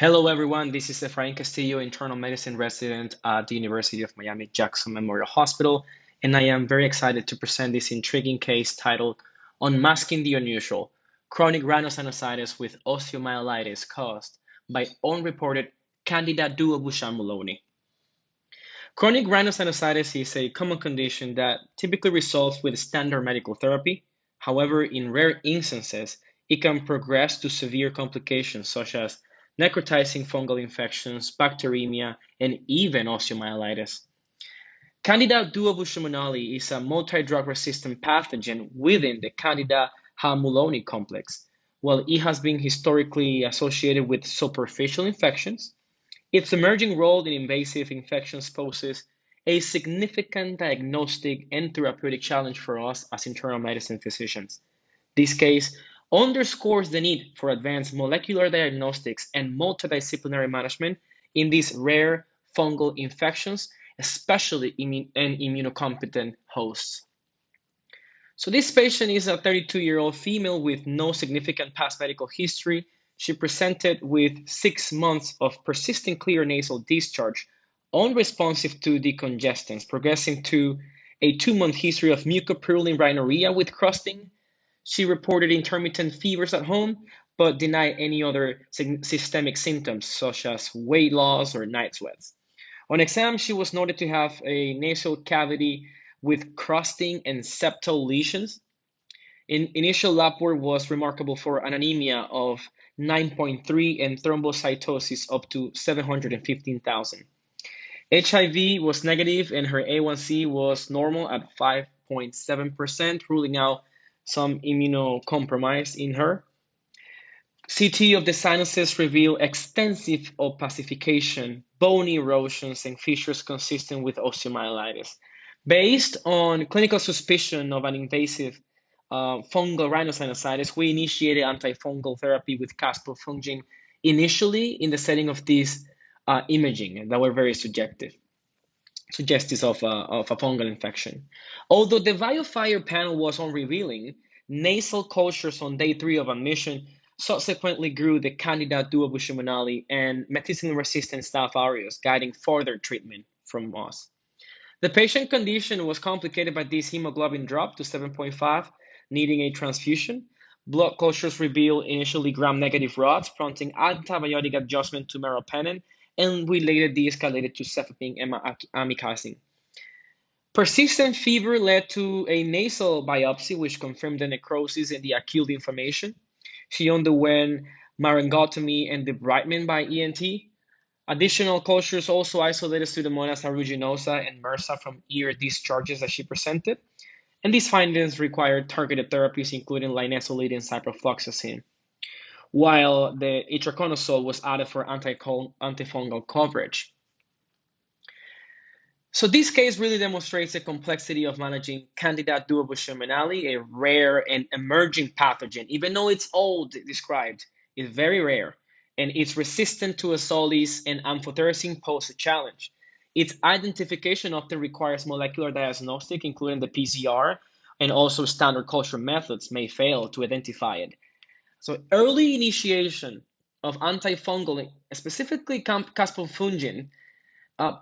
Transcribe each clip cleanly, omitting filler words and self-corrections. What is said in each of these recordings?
Hello, everyone. This is Efrain Castillo, internal medicine resident at the University of Miami Jackson Memorial Hospital, and I am very excited to present this intriguing case titled Unmasking the Unusual, Chronic Rhino-Sinusitis with Osteomyelitis Caused by Unreported Candida duobushaemulonii. Chronic rhinosinusitis is a common condition that typically resolves with standard medical therapy. However, in rare instances, it can progress to severe complications such as necrotizing fungal infections, bacteremia, and even osteomyelitis. Candida duobushaemulonii is a multi-drug resistant pathogen within the Candida hamuloni complex. While it has been historically associated with superficial infections, its emerging role in invasive infections poses a significant diagnostic and therapeutic challenge for us as internal medicine physicians. This case underscores the need for advanced molecular diagnostics and multidisciplinary management in these rare fungal infections, especially in immunocompetent hosts. So this patient is a 32-year-old female with no significant past medical history. She presented with 6 months of persistent clear nasal discharge, unresponsive to decongestants, progressing to a 2-month history of mucopurulin rhinorrhea with crusting. She reported intermittent fevers at home, but denied any other systemic symptoms such as weight loss or night sweats. On exam, she was noted to have a nasal cavity with crusting and septal lesions. Initial lab work was remarkable for an anemia of 9.3 and thrombocytosis up to 715,000. HIV was negative and her A1C was normal at 5.7%, ruling out some immunocompromise in her. CT of the sinuses reveal extensive opacification, bone erosions, and fissures consistent with osteomyelitis. Based on clinical suspicion of an invasive fungal rhinosinusitis, we initiated antifungal therapy with caspofungin initially in the setting of this imaging, and that were very suggestive of a fungal infection. Although the BioFire panel was unrevealing, nasal cultures on day 3 of admission subsequently grew the Candida duobushaemulonii and methicillin-resistant Staph aureus, guiding further treatment from us. The patient condition was complicated by this hemoglobin drop to 7.5, needing a transfusion. Blood cultures revealed initially gram-negative rods, prompting antibiotic adjustment to meropenem, and we later de-escalated to cefepime and amikacin. Persistent fever led to a nasal biopsy, which confirmed the necrosis and the acute inflammation. She underwent laryngotomy and debridement by ENT. Additional cultures also isolated Pseudomonas aeruginosa and MRSA from ear discharges that she presented. And these findings required targeted therapies, including linezolid and ciprofloxacin, while the itraconazole was added for antifungal coverage. So this case really demonstrates the complexity of managing Candida duobushaemulonii, a rare and emerging pathogen. Even though it's old described, it's very rare, and it's resistant to azoles and amphotericin pose a challenge. Its identification often requires molecular diagnostic, including the PCR, and also standard culture methods may fail to identify it. So early initiation of antifungal, specifically caspofungin,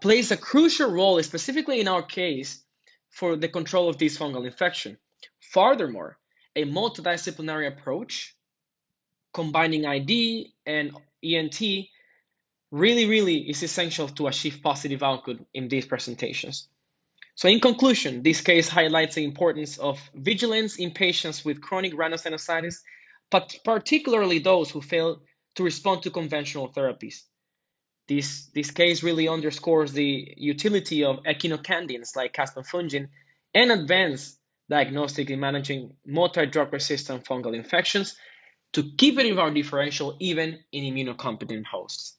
plays a crucial role, specifically in our case, for the control of this fungal infection. Furthermore, a multidisciplinary approach combining ID and ENT really is essential to achieve positive outcome in these presentations. So in conclusion, this case highlights the importance of vigilance in patients with chronic rhinosinusitis, but particularly those who fail to respond to conventional therapies. This case really underscores the utility of echinocandins like caspofungin and advanced diagnostic in managing multi-drug resistant fungal infections to keep it in our differential even in immunocompetent hosts.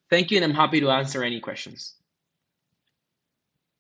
Thank you, and I'm happy to answer any questions.